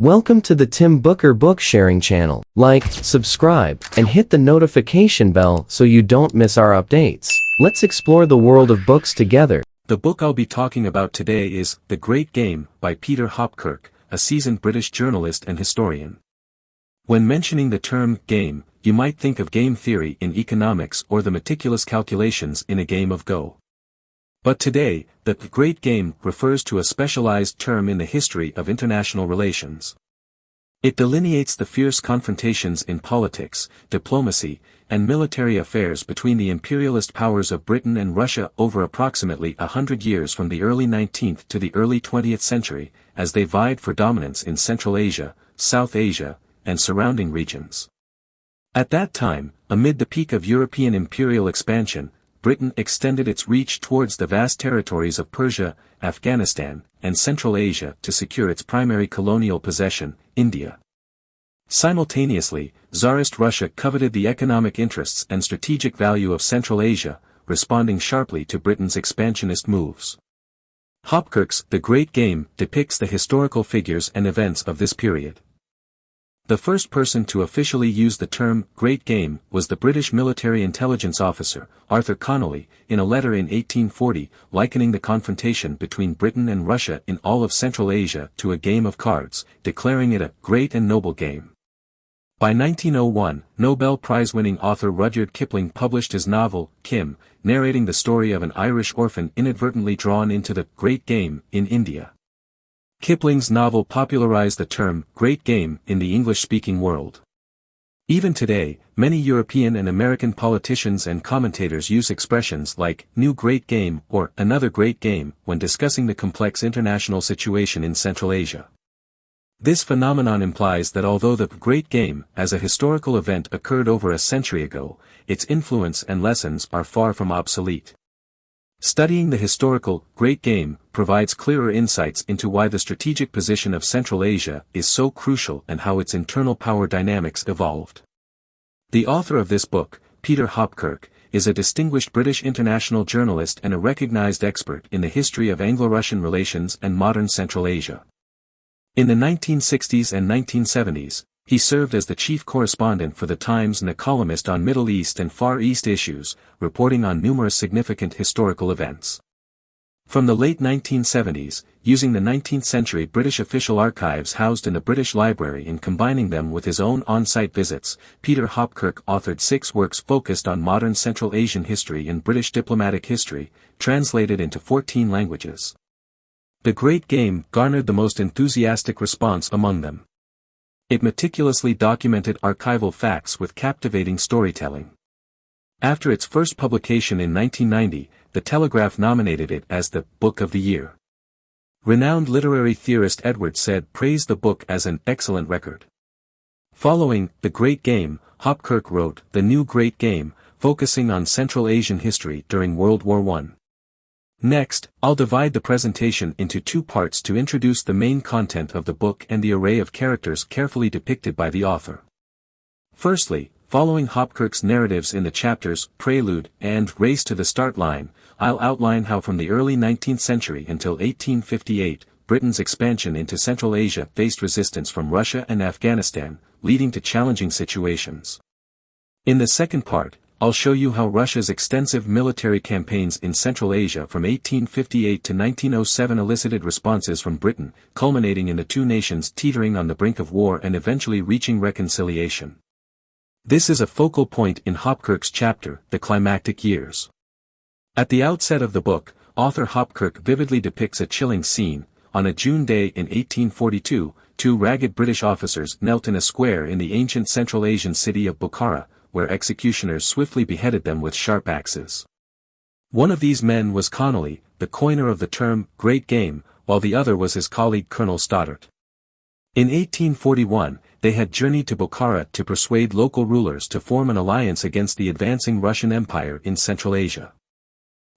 Welcome to the Tim Booker Book Sharing channel. Like, subscribe, and hit the notification bell so you don't miss our updates. Let's explore the world of books together. The book I'll be talking about today is The Great Game by Peter Hopkirk, a seasoned British journalist and historian. When mentioning the term game, you might think of game theory in economics or the meticulous calculations in a game of Go. But today, the Great Game refers to a specialized term in the history of international relations. It delineates the fierce confrontations in politics, diplomacy, and military affairs between the imperialist powers of Britain and Russia over approximately 100 years from the early 19th to the early 20th century, as they vied for dominance in Central Asia, South Asia, and surrounding regions. At that time, amid the peak of European imperial expansion, Britain extended its reach towards the vast territories of Persia, Afghanistan, and Central Asia to secure its primary colonial possession, India. Simultaneously, Tsarist Russia coveted the economic interests and strategic value of Central Asia, responding sharply to Britain's expansionist moves. Hopkirk's The Great Game depicts the historical figures and events of this period. The first person to officially use the term Great Game was the British military intelligence officer, Arthur Connolly, in a letter in 1840, likening the confrontation between Britain and Russia in all of Central Asia to a game of cards, declaring it a great and noble game. By 1901, Nobel Prize-winning author Rudyard Kipling published his novel, Kim, narrating the story of an Irish orphan inadvertently drawn into the Great Game in India. Kipling's novel popularized the term Great Game in the English-speaking world. Even today, many European and American politicians and commentators use expressions like New Great Game or Another Great Game when discussing the complex international situation in Central Asia. This phenomenon implies that although the Great Game as a historical event occurred over a century ago, its influence and lessons are far from obsolete. Studying the historical Great Game provides clearer insights into why the strategic position of Central Asia is so crucial and how its internal power dynamics evolved. The author of this book, Peter Hopkirk, is a distinguished British international journalist and a recognized expert in the history of Anglo-Russian relations and modern Central Asia. In the 1960s and 1970s, he served as the chief correspondent for The Times and a columnist on Middle East and Far East issues, reporting on numerous significant historical events. From the late 1970s, using the 19th-century British official archives housed in the British Library and combining them with his own on-site visits, Peter Hopkirk authored 6 works focused on modern Central Asian history and British diplomatic history, translated into 14 languages. The Great Game garnered the most enthusiastic response among them. It meticulously documented archival facts with captivating storytelling. After its first publication in 1990, The Telegraph nominated it as the Book of the Year. Renowned literary theorist Edward Said praised the book as an excellent record. Following The Great Game, Hopkirk wrote The New Great Game, focusing on Central Asian history during World War I. Next, I'll divide the presentation into 2 parts to introduce the main content of the book and the array of characters carefully depicted by the author. Firstly, following Hopkirk's narratives in the chapters Prelude and Race to the Start Line, I'll outline how from the early 19th century until 1858, Britain's expansion into Central Asia faced resistance from Russia and Afghanistan, leading to challenging situations. In the second part, I'll show you how Russia's extensive military campaigns in Central Asia from 1858 to 1907 elicited responses from Britain, culminating in the two nations teetering on the brink of war and eventually reaching reconciliation. This is a focal point in Hopkirk's chapter, The Climactic Years. At the outset of the book, author Hopkirk vividly depicts a chilling scene. On a June day in 1842, 2 ragged British officers knelt in a square in the ancient Central Asian city of Bukhara, where executioners swiftly beheaded them with sharp axes. One of these men was Connolly, the coiner of the term Great Game, while the other was his colleague Colonel Stoddart. In 1841, they had journeyed to Bukhara to persuade local rulers to form an alliance against the advancing Russian Empire in Central Asia.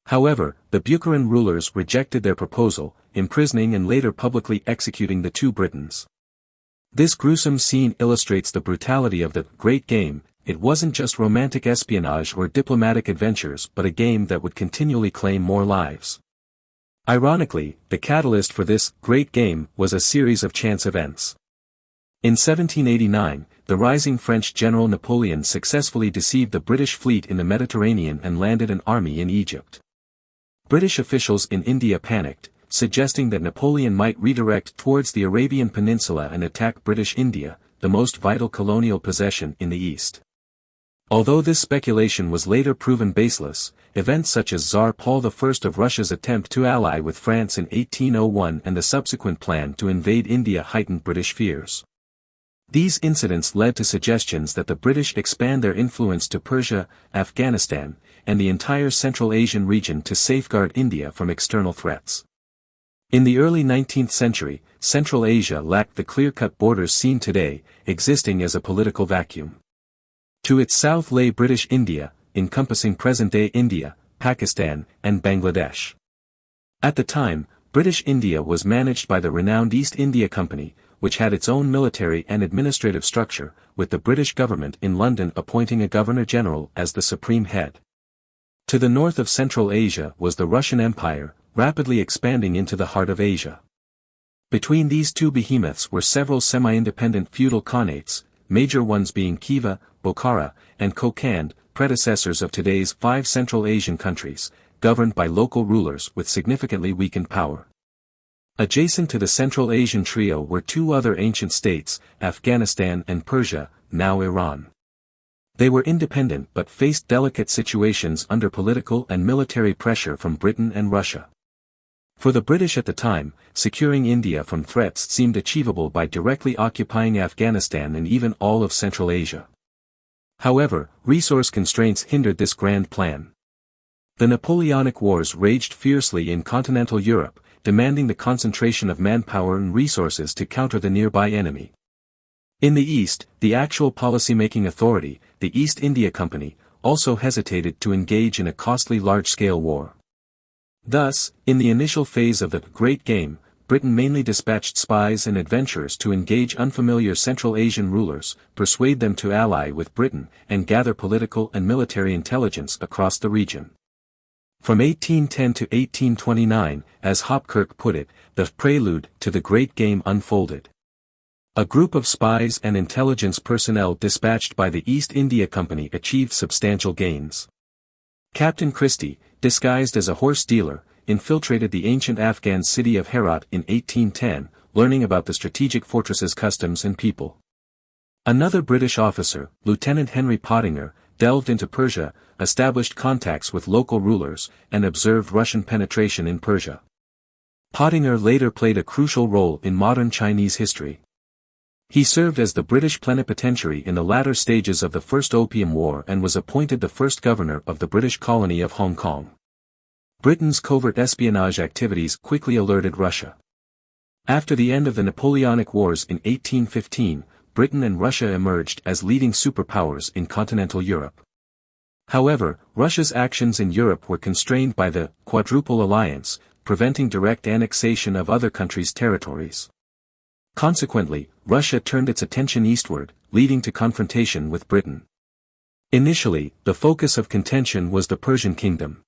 However, the Bukharan rulers rejected their proposal, imprisoning and later publicly executing the 2 Britons. This gruesome scene illustrates the brutality of the Great Game. It wasn't just romantic espionage or diplomatic adventures but a game that would continually claim more lives. Ironically, the catalyst for this Great Game was a series of chance events. In 1789, the rising French general Napoleon successfully deceived the British fleet in the Mediterranean and landed an army in Egypt. British officials in India panicked, suggesting that Napoleon might redirect towards the Arabian Peninsula and attack British India, the most vital colonial possession in the East. Although this speculation was later proven baseless, events such as Tsar Paul I of Russia's attempt to ally with France in 1801 and the subsequent plan to invade India heightened British fears. These incidents led to suggestions that the British expand their influence to Persia, Afghanistan, and the entire Central Asian region to safeguard India from external threats. In the early 19th century, Central Asia lacked the clear-cut borders seen today, existing as a political vacuum. To its south lay British India, encompassing present-day India, Pakistan, and Bangladesh. At the time, British India was managed by the renowned East India Company, which had its own military and administrative structure, with the British government in London appointing a Governor-General as the supreme head. To the north of Central Asia was the Russian Empire, rapidly expanding into the heart of Asia. Between these two behemoths were several semi-independent feudal khanates, major ones being Khiva, Bokhara, and Kokand, predecessors of today's 5 Central Asian countries, governed by local rulers with significantly weakened power. Adjacent to the Central Asian trio were 2 other ancient states, Afghanistan and Persia, now Iran. They were independent but faced delicate situations under political and military pressure from Britain and Russia. For the British at the time, securing India from threats seemed achievable by directly occupying Afghanistan and even all of Central Asia. However, resource constraints hindered this grand plan. The Napoleonic Wars raged fiercely in continental Europe, demanding the concentration of manpower and resources to counter the nearby enemy. In the East, the actual policy-making authority, the East India Company, also hesitated to engage in a costly large-scale war. Thus, in the initial phase of the Great Game, Britain mainly dispatched spies and adventurers to engage unfamiliar Central Asian rulers, persuade them to ally with Britain, and gather political and military intelligence across the region. From 1810 to 1829, as Hopkirk put it, the prelude to the Great Game unfolded. A group of spies and intelligence personnel dispatched by the East India Company achieved substantial gains. Captain Christie, disguised as a horse dealer, infiltrated the ancient Afghan city of Herat in 1810, learning about the strategic fortress's customs and people. Another British officer, Lieutenant Henry Pottinger, delved into Persia, established contacts with local rulers, and observed Russian penetration in Persia. Pottinger later played a crucial role in modern Chinese history. He served as the British plenipotentiary in the latter stages of the First Opium War and was appointed the first governor of the British colony of Hong Kong. Britain's covert espionage activities quickly alerted Russia. After the end of the Napoleonic Wars in 1815, Britain and Russia emerged as leading superpowers in continental Europe. However, Russia's actions in Europe were constrained by the Quadruple Alliance, preventing direct annexation of other countries' territories. Consequently, Russia turned its attention eastward, leading to confrontation with Britain. Initially, the focus of contention was the Persian kingdom.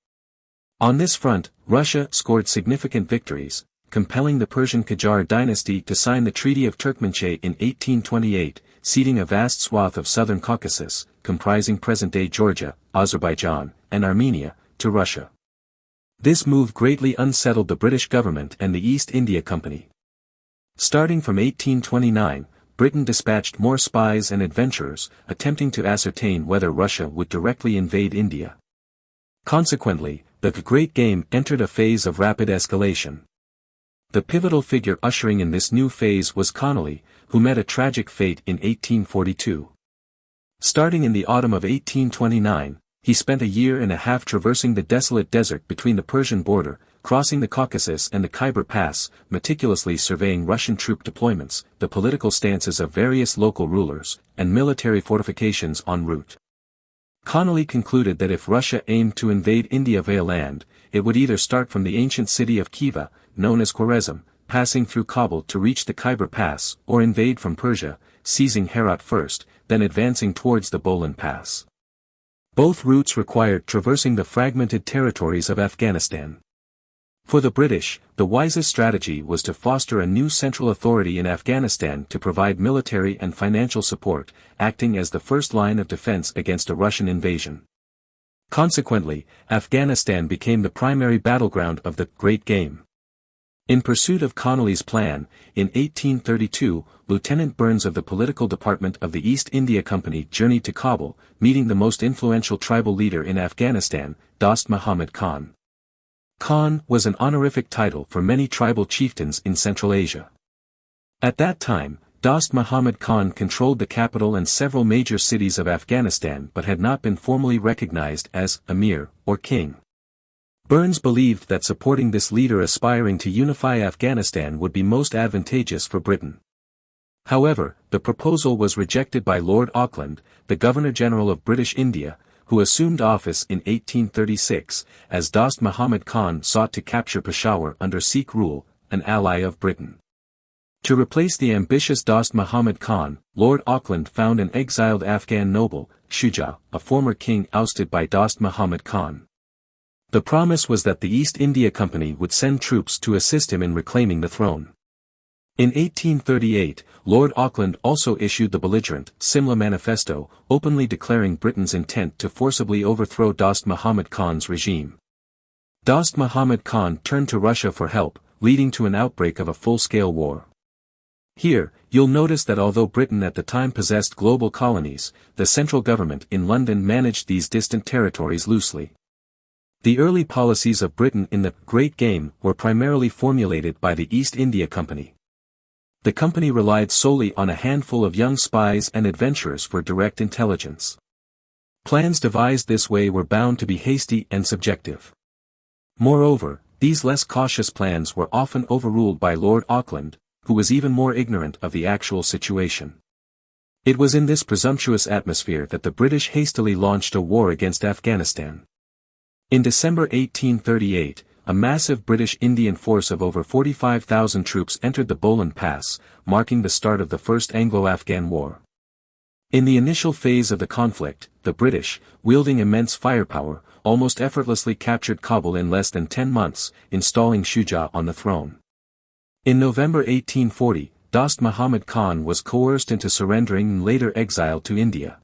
On this front, Russia scored significant victories, compelling the Persian Qajar dynasty to sign the Treaty of Turkmenchay in 1828, ceding a vast swath of southern Caucasus, comprising present-day Georgia, Azerbaijan, and Armenia, to Russia. This move greatly unsettled the British government and the East India Company. Starting from 1829, Britain dispatched more spies and adventurers, attempting to ascertain whether Russia would directly invade India. Consequently, the Great Game entered a phase of rapid escalation. The pivotal figure ushering in this new phase was Connolly, who met a tragic fate in 1842. Starting in the autumn of 1829, he spent a year and a half traversing the desolate desert between the Persian border, crossing the Caucasus and the Khyber Pass, meticulously surveying Russian troop deployments, the political stances of various local rulers, and military fortifications en route. Connolly concluded that if Russia aimed to invade India via land, it would either start from the ancient city of Khiva, known as Khwarezm, passing through Kabul to reach the Khyber Pass, or invade from Persia, seizing Herat first, then advancing towards the Bolan Pass. Both routes required traversing the fragmented territories of Afghanistan. For the British, the wisest strategy was to foster a new central authority in Afghanistan to provide military and financial support, acting as the first line of defense against a Russian invasion. Consequently, Afghanistan became the primary battleground of the Great Game. In pursuit of Connolly's plan, in 1832, Lieutenant Burns of the Political Department of the East India Company journeyed to Kabul, meeting the most influential tribal leader in Afghanistan, Dost Muhammad Khan. Khan was an honorific title for many tribal chieftains in Central Asia. At that time, Dost Muhammad Khan controlled the capital and several major cities of Afghanistan but had not been formally recognized as Emir, or king. Burns believed that supporting this leader aspiring to unify Afghanistan would be most advantageous for Britain. However, the proposal was rejected by Lord Auckland, the Governor-General of British India, who assumed office in 1836, as Dost Muhammad Khan sought to capture Peshawar under Sikh rule, an ally of Britain. To replace the ambitious Dost Muhammad Khan, Lord Auckland found an exiled Afghan noble, Shuja, a former king ousted by Dost Muhammad Khan. The promise was that the East India Company would send troops to assist him in reclaiming the throne. In 1838, Lord Auckland also issued the belligerent Simla Manifesto, openly declaring Britain's intent to forcibly overthrow Dost Muhammad Khan's regime. Dost Muhammad Khan turned to Russia for help, leading to an outbreak of a full-scale war. Here, you'll notice that although Britain at the time possessed global colonies, the central government in London managed these distant territories loosely. The early policies of Britain in the Great Game were primarily formulated by the East India Company. The company relied solely on a handful of young spies and adventurers for direct intelligence. Plans devised this way were bound to be hasty and subjective. Moreover, these less cautious plans were often overruled by Lord Auckland, who was even more ignorant of the actual situation. It was in this presumptuous atmosphere that the British hastily launched a war against Afghanistan. In December 1838, a massive British Indian force of over 45,000 troops entered the Bolan Pass, marking the start of the First Anglo-Afghan War. In the initial phase of the conflict, the British, wielding immense firepower, almost effortlessly captured Kabul in less than 10 months, installing Shuja on the throne. In November 1840, Dost Muhammad Khan was coerced into surrendering and later exiled to India.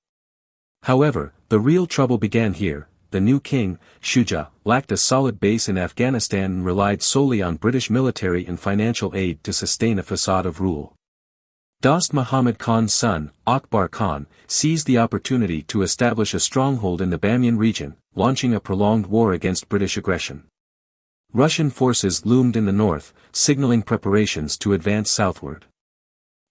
However, the real trouble began here. The new king, Shuja, lacked a solid base in Afghanistan and relied solely on British military and financial aid to sustain a facade of rule. Dost Muhammad Khan's son, Akbar Khan, seized the opportunity to establish a stronghold in the Bamiyan region, launching a prolonged war against British aggression. Russian forces loomed in the north, signaling preparations to advance southward.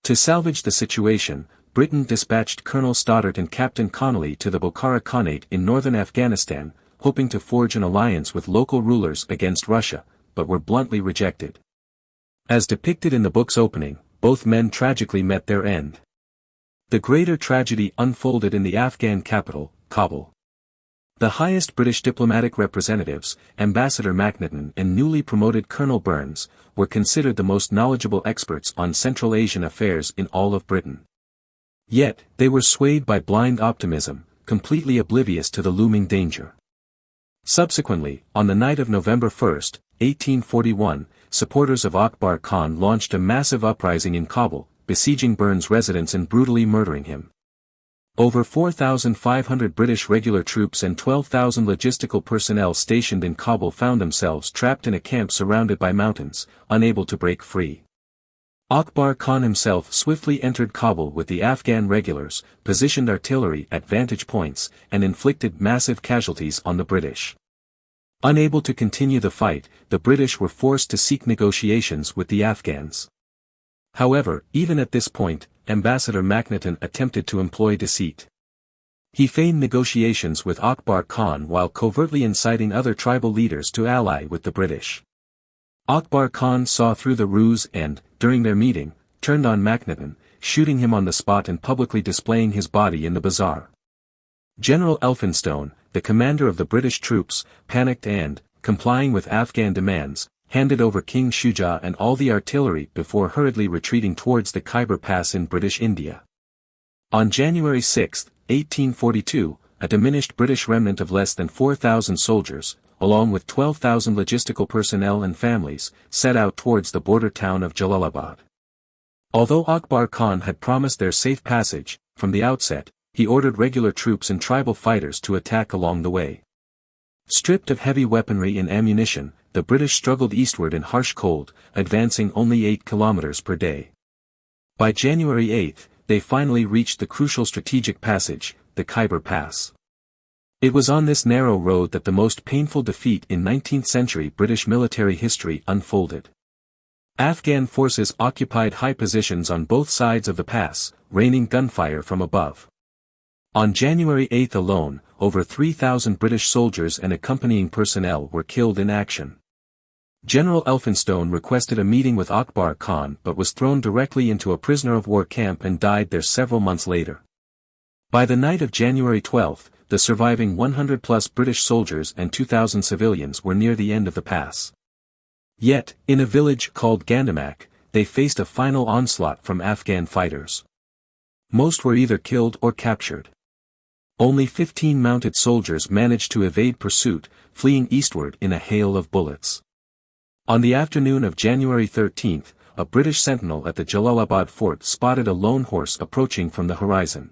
To salvage the situation, Britain dispatched Colonel Stoddart and Captain Connolly to the Bokhara Khanate in northern Afghanistan, hoping to forge an alliance with local rulers against Russia, but were bluntly rejected. As depicted in the book's opening, both men tragically met their end. The greater tragedy unfolded in the Afghan capital, Kabul. The highest British diplomatic representatives, Ambassador Macnaghten and newly promoted Colonel Burns, were considered the most knowledgeable experts on Central Asian affairs in all of Britain. Yet, they were swayed by blind optimism, completely oblivious to the looming danger. Subsequently, on the night of November 1, 1841, supporters of Akbar Khan launched a massive uprising in Kabul, besieging Burns' residence and brutally murdering him. Over 4,500 British regular troops and 12,000 logistical personnel stationed in Kabul found themselves trapped in a camp surrounded by mountains, unable to break free. Akbar Khan himself swiftly entered Kabul with the Afghan regulars, positioned artillery at vantage points, and inflicted massive casualties on the British. Unable to continue the fight, the British were forced to seek negotiations with the Afghans. However, even at this point, Ambassador Macnaghten attempted to employ deceit. He feigned negotiations with Akbar Khan while covertly inciting other tribal leaders to ally with the British. Akbar Khan saw through the ruse and, during their meeting, turned on Macnaghten, shooting him on the spot and publicly displaying his body in the bazaar. General Elphinstone, the commander of the British troops, panicked and, complying with Afghan demands, handed over King Shuja and all the artillery before hurriedly retreating towards the Khyber Pass in British India. On January 6, 1842, a diminished British remnant of less than 4,000 soldiers, along with 12,000 logistical personnel and families, set out towards the border town of Jalalabad. Although Akbar Khan had promised their safe passage, from the outset, he ordered regular troops and tribal fighters to attack along the way. Stripped of heavy weaponry and ammunition, the British struggled eastward in harsh cold, advancing only 8 kilometers per day. By January 8, they finally reached the crucial strategic passage, the Khyber Pass. It was on this narrow road that the most painful defeat in 19th-century British military history unfolded. Afghan forces occupied high positions on both sides of the pass, raining gunfire from above. On January 8 alone, over 3,000 British soldiers and accompanying personnel were killed in action. General Elphinstone requested a meeting with Akbar Khan but was thrown directly into a prisoner-of-war camp and died there several months later. By the night of January 12, the surviving 100-plus British soldiers and 2,000 civilians were near the end of the pass. Yet, in a village called Gandamak, they faced a final onslaught from Afghan fighters. Most were either killed or captured. Only 15 mounted soldiers managed to evade pursuit, fleeing eastward in a hail of bullets. On the afternoon of January 13, a British sentinel at the Jalalabad fort spotted a lone horse approaching from the horizon.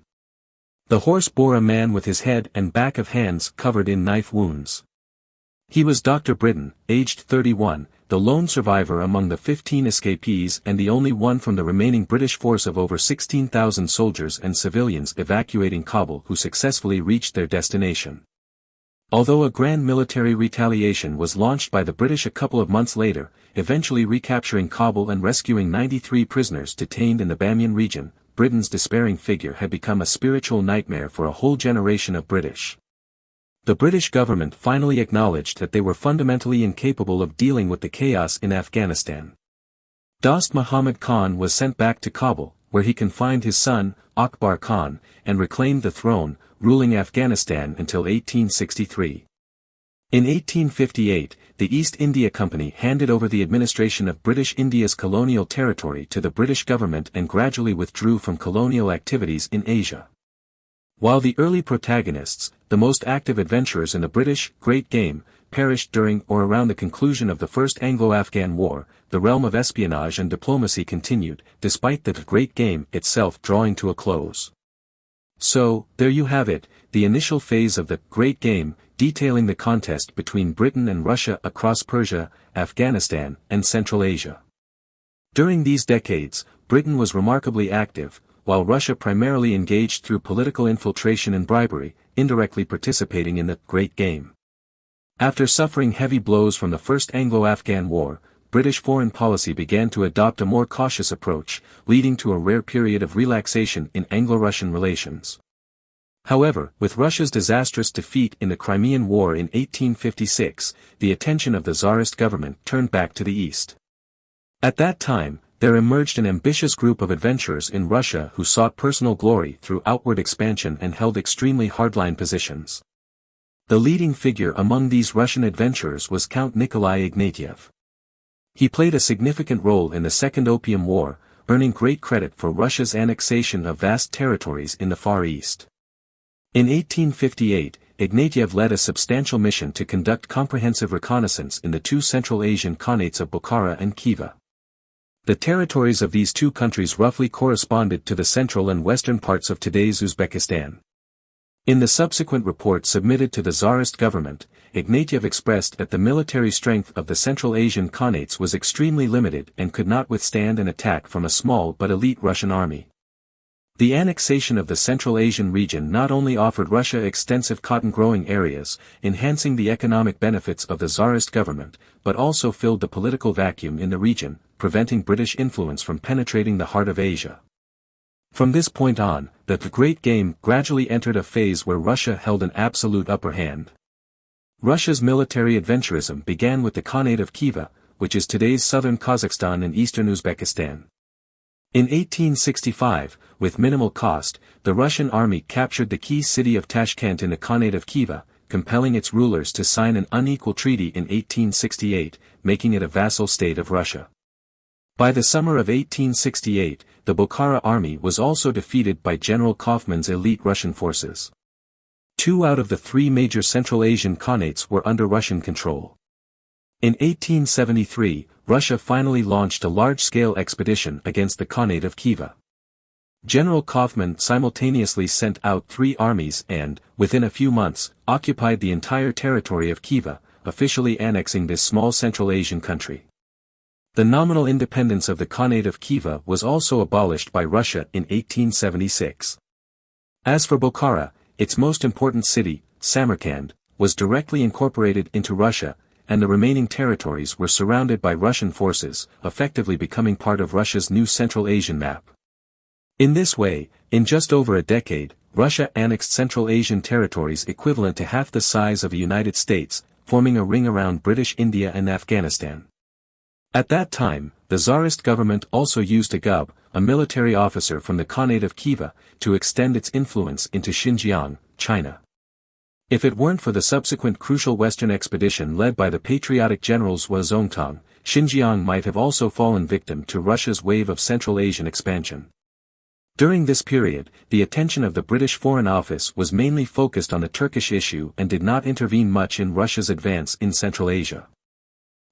The horse bore a man with his head and back of hands covered in knife wounds. He was Dr. Britton, aged 31, the lone survivor among the 15 escapees and the only one from the remaining British force of over 16,000 soldiers and civilians evacuating Kabul who successfully reached their destination. Although a grand military retaliation was launched by the British a couple of months later, eventually recapturing Kabul and rescuing 93 prisoners detained in the Bamiyan region, Britain's despairing figure had become a spiritual nightmare for a whole generation of British. The British government finally acknowledged that they were fundamentally incapable of dealing with the chaos in Afghanistan. Dost Muhammad Khan was sent back to Kabul, where he confined his son, Akbar Khan, and reclaimed the throne, ruling Afghanistan until 1863. In 1858, the East India Company handed over the administration of British India's colonial territory to the British government and gradually withdrew from colonial activities in Asia. While the early protagonists, the most active adventurers in the British Great Game, perished during or around the conclusion of the First Anglo-Afghan War, the realm of espionage and diplomacy continued, despite the Great Game itself drawing to a close. So, there you have it, the initial phase of the Great Game, detailing the contest between Britain and Russia across Persia, Afghanistan, and Central Asia. During these decades, Britain was remarkably active, while Russia primarily engaged through political infiltration and bribery, indirectly participating in the Great Game. After suffering heavy blows from the First Anglo-Afghan War, British foreign policy began to adopt a more cautious approach, leading to a rare period of relaxation in Anglo-Russian relations. However, with Russia's disastrous defeat in the Crimean War in 1856, the attention of the Tsarist government turned back to the east. At that time, there emerged an ambitious group of adventurers in Russia who sought personal glory through outward expansion and held extremely hardline positions. The leading figure among these Russian adventurers was Count Nikolai Ignatieff. He played a significant role in the Second Opium War, earning great credit for Russia's annexation of vast territories in the Far East. In 1858, Ignatieff led a substantial mission to conduct comprehensive reconnaissance in the two Central Asian Khanates of Bukhara and Khiva. The territories of these two countries roughly corresponded to the central and western parts of today's Uzbekistan. In the subsequent report submitted to the Tsarist government, Ignatieff expressed that the military strength of the Central Asian Khanates was extremely limited and could not withstand an attack from a small but elite Russian army. The annexation of the Central Asian region not only offered Russia extensive cotton-growing areas, enhancing the economic benefits of the Tsarist government, but also filled the political vacuum in the region, preventing British influence from penetrating the heart of Asia. From this point on, the Great Game gradually entered a phase where Russia held an absolute upper hand. Russia's military adventurism began with the Khanate of Khiva, which is today's southern Kazakhstan and eastern Uzbekistan. In 1865, with minimal cost, the Russian army captured the key city of Tashkent in the Khanate of Khiva, compelling its rulers to sign an unequal treaty in 1868, making it a vassal state of Russia. By the summer of 1868, the Bukhara army was also defeated by General Kaufmann's elite Russian forces. Two out of the three major Central Asian khanates were under Russian control. In 1873, Russia finally launched a large-scale expedition against the Khanate of Khiva. General Kaufmann simultaneously sent out 3 armies and, within a few months, occupied the entire territory of Khiva, officially annexing this small Central Asian country. The nominal independence of the Khanate of Khiva was also abolished by Russia in 1876. As for Bokhara, its most important city, Samarkand, was directly incorporated into Russia, and the remaining territories were surrounded by Russian forces, effectively becoming part of Russia's new Central Asian map. In this way, in just over a decade, Russia annexed Central Asian territories equivalent to half the size of the United States, forming a ring around British India and Afghanistan. At that time, the Tsarist government also used a gub, a military officer from the Khanate of Khiva, to extend its influence into Xinjiang, China. If it weren't for the subsequent crucial Western expedition led by the patriotic generals Zongtang, Xinjiang might have also fallen victim to Russia's wave of Central Asian expansion. During this period, the attention of the British Foreign Office was mainly focused on the Turkish issue and did not intervene much in Russia's advance in Central Asia.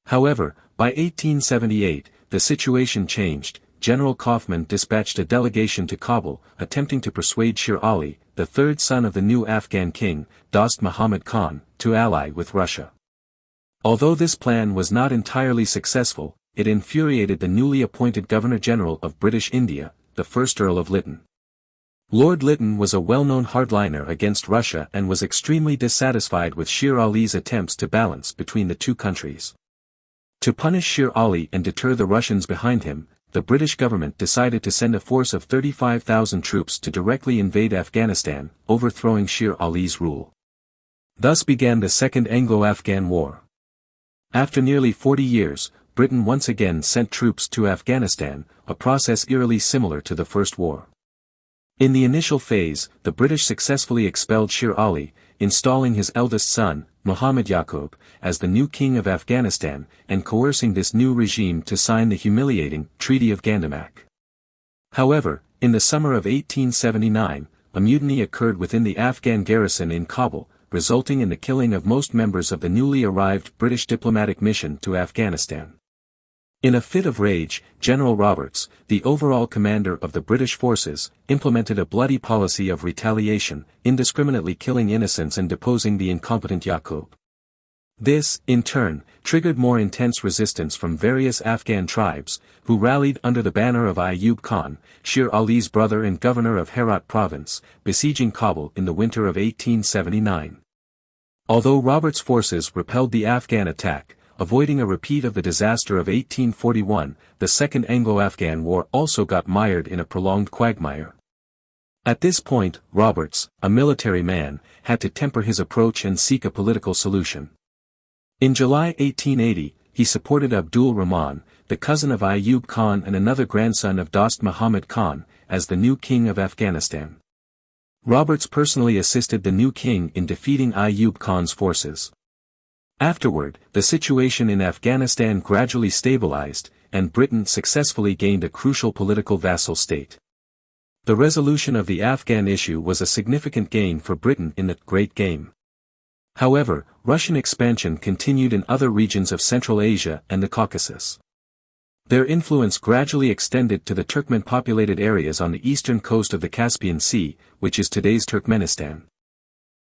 However, by 1878, the situation changed. General Kaufmann dispatched a delegation to Kabul, attempting to persuade Sher Ali, the third son of the new Afghan king, Dost Muhammad Khan, to ally with Russia. Although this plan was not entirely successful, it infuriated the newly appointed Governor-General of British India, the first Earl of Lytton. Lord Lytton was a well-known hardliner against Russia and was extremely dissatisfied with Sher Ali's attempts to balance between the two countries. To punish Sher Ali and deter the Russians behind him, the British government decided to send a force of 35,000 troops to directly invade Afghanistan, overthrowing Sher Ali's rule. Thus began the Second Anglo-Afghan War. After nearly 40 years, Britain once again sent troops to Afghanistan, a process eerily similar to the First War. In the initial phase, the British successfully expelled Sher Ali, installing his eldest son, Muhammad Yaqub, as the new king of Afghanistan, and coercing this new regime to sign the humiliating Treaty of Gandamak. However, in the summer of 1879, a mutiny occurred within the Afghan garrison in Kabul, resulting in the killing of most members of the newly arrived British diplomatic mission to Afghanistan. In a fit of rage, General Roberts, the overall commander of the British forces, implemented a bloody policy of retaliation, indiscriminately killing innocents and deposing the incompetent Yaqub. This, in turn, triggered more intense resistance from various Afghan tribes, who rallied under the banner of Ayub Khan, Sher Ali's brother and governor of Herat province, besieging Kabul in the winter of 1879. Although Roberts' forces repelled the Afghan attack, avoiding a repeat of the disaster of 1841, the Second Anglo-Afghan War also got mired in a prolonged quagmire. At this point, Roberts, a military man, had to temper his approach and seek a political solution. In July 1880, he supported Abdul Rahman, the cousin of Ayub Khan and another grandson of Dost Muhammad Khan, as the new king of Afghanistan. Roberts personally assisted the new king in defeating Ayub Khan's forces. Afterward, the situation in Afghanistan gradually stabilized, and Britain successfully gained a crucial political vassal state. The resolution of the Afghan issue was a significant gain for Britain in the Great Game. However, Russian expansion continued in other regions of Central Asia and the Caucasus. Their influence gradually extended to the Turkmen-populated areas on the eastern coast of the Caspian Sea, which is today's Turkmenistan.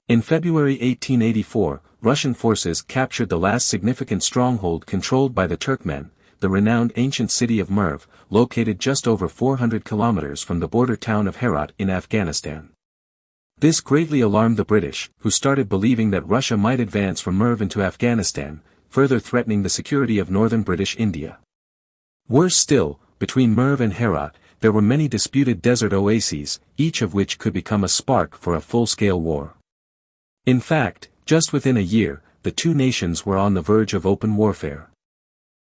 In February 1884, Russian forces captured the last significant stronghold controlled by the Turkmen, the renowned ancient city of Merv, located just over 400 kilometers from the border town of Herat in Afghanistan. This greatly alarmed the British, who started believing that Russia might advance from Merv into Afghanistan, further threatening the security of northern British India. Worse still, between Merv and Herat, there were many disputed desert oases, each of which could become a spark for a full-scale war. In fact, just within a year, the two nations were on the verge of open warfare.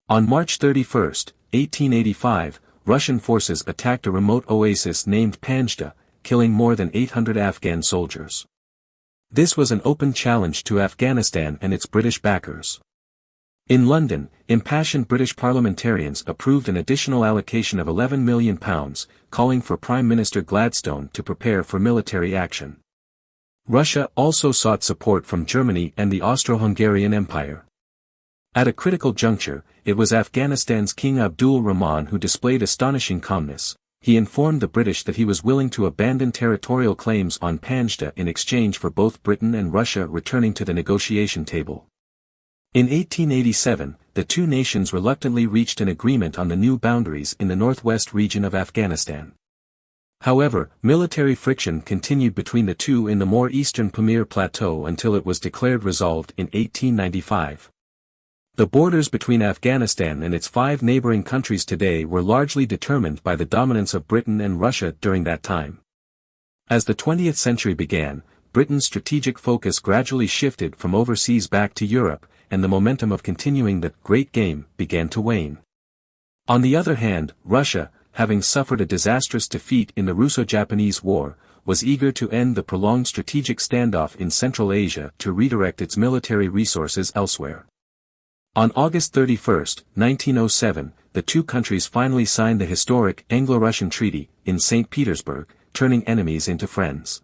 On March 31, 1885, Russian forces attacked a remote oasis named Panjda, killing more than 800 Afghan soldiers. This was an open challenge to Afghanistan and its British backers. In London, impassioned British parliamentarians approved an additional allocation of £11 million, calling for Prime Minister Gladstone to prepare for military action. Russia also sought support from Germany and the Austro-Hungarian Empire. At a critical juncture, it was Afghanistan's King Abdul Rahman who displayed astonishing calmness. He informed the British that he was willing to abandon territorial claims on Panjta in exchange for both Britain and Russia returning to the negotiation table. In 1887, the two nations reluctantly reached an agreement on the new boundaries in the northwest region of Afghanistan. However, military friction continued between the two in the more eastern Pamir Plateau until it was declared resolved in 1895. The borders between Afghanistan and its 5 neighboring countries today were largely determined by the dominance of Britain and Russia during that time. As the 20th century began, Britain's strategic focus gradually shifted from overseas back to Europe, and the momentum of continuing the Great Game began to wane. On the other hand, Russia, having suffered a disastrous defeat in the Russo-Japanese War, was eager to end the prolonged strategic standoff in Central Asia to redirect its military resources elsewhere. On August 31, 1907, the two countries finally signed the historic Anglo-Russian Treaty in St. Petersburg, turning enemies into friends.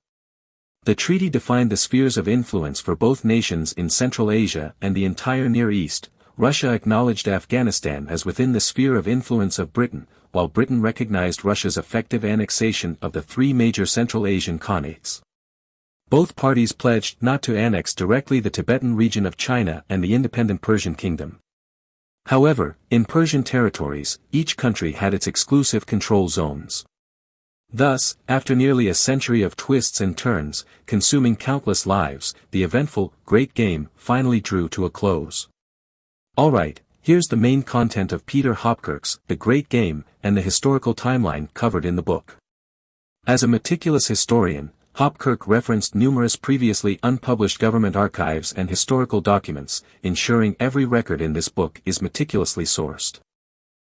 The treaty defined the spheres of influence for both nations in Central Asia and the entire Near East. Russia acknowledged Afghanistan as within the sphere of influence of Britain, while Britain recognized Russia's effective annexation of the 3 major Central Asian khanates. Both parties pledged not to annex directly the Tibetan region of China and the independent Persian kingdom. However, in Persian territories, each country had its exclusive control zones. Thus, after nearly a century of twists and turns, consuming countless lives, the eventful Great Game finally drew to a close. Alright, here's the main content of Peter Hopkirk's The Great Game and the historical timeline covered in the book. As a meticulous historian, Hopkirk referenced numerous previously unpublished government archives and historical documents, ensuring every record in this book is meticulously sourced.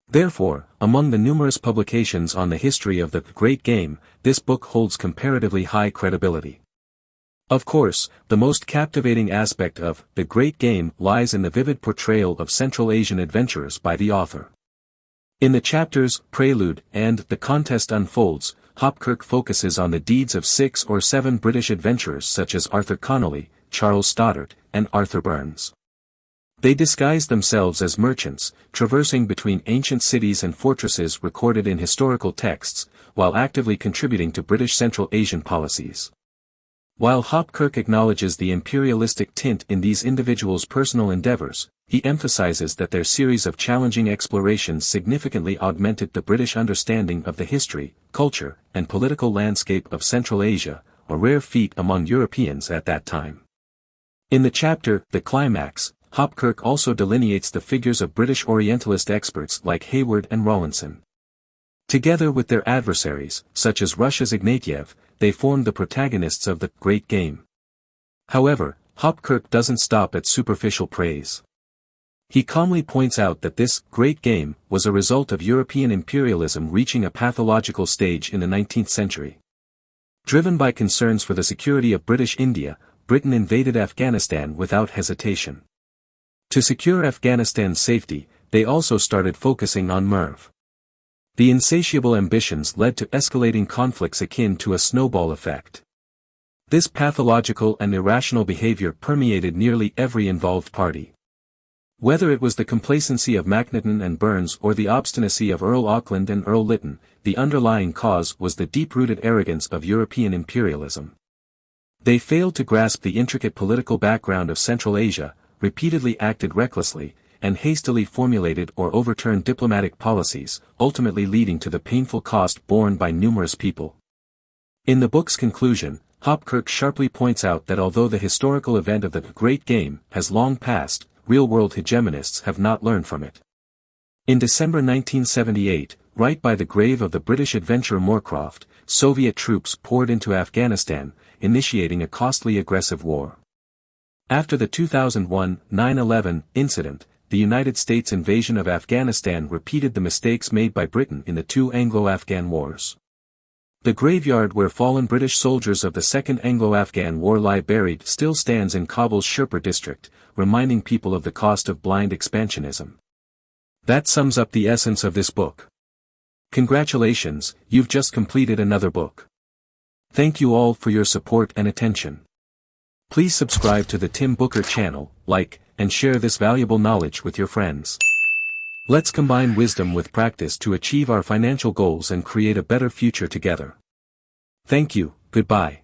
Therefore, among the numerous publications on the history of the Great Game, this book holds comparatively high credibility. Of course, the most captivating aspect of The Great Game lies in the vivid portrayal of Central Asian adventurers by the author. In the chapters Prelude and The Contest Unfolds, Hopkirk focuses on the deeds of 6 or 7 British adventurers such as Arthur Connolly, Charles Stoddart, and Arthur Burns. They disguised themselves as merchants, traversing between ancient cities and fortresses recorded in historical texts, while actively contributing to British Central Asian policies. While Hopkirk acknowledges the imperialistic tint in these individuals' personal endeavors, he emphasizes that their series of challenging explorations significantly augmented the British understanding of the history, culture, and political landscape of Central Asia, a rare feat among Europeans at that time. In the chapter The Climax, Hopkirk also delineates the figures of British Orientalist experts like Hayward and Rawlinson. Together with their adversaries, such as Russia's Ignatiev, they formed the protagonists of the Great Game. However, Hopkirk doesn't stop at superficial praise. He calmly points out that this Great Game was a result of European imperialism reaching a pathological stage in the 19th century. Driven by concerns for the security of British India, Britain invaded Afghanistan without hesitation. To secure Afghanistan's safety, they also started focusing on Merv. The insatiable ambitions led to escalating conflicts akin to a snowball effect. This pathological and irrational behavior permeated nearly every involved party. Whether it was the complacency of Macnaghten and Burns or the obstinacy of Earl Auckland and Earl Lytton, the underlying cause was the deep-rooted arrogance of European imperialism. They failed to grasp the intricate political background of Central Asia, repeatedly acted recklessly, and hastily formulated or overturned diplomatic policies, ultimately leading to the painful cost borne by numerous people. In the book's conclusion, Hopkirk sharply points out that although the historical event of the Great Game has long passed, real-world hegemonists have not learned from it. In December 1978, right by the grave of the British adventurer Moorcroft, Soviet troops poured into Afghanistan, initiating a costly aggressive war. After the 2001 9/11 incident, the United States invasion of Afghanistan repeated the mistakes made by Britain in the 2 Anglo-Afghan wars. The graveyard where fallen British soldiers of the Second Anglo-Afghan War lie buried still stands in Kabul's Sherpur district, reminding people of the cost of blind expansionism. That sums up the essence of this book. Congratulations, you've just completed another book. Thank you all for your support and attention. Please subscribe to the Tim Booker channel, like, and share this valuable knowledge with your friends. Let's combine wisdom with practice to achieve our financial goals and create a better future together. Thank you, goodbye.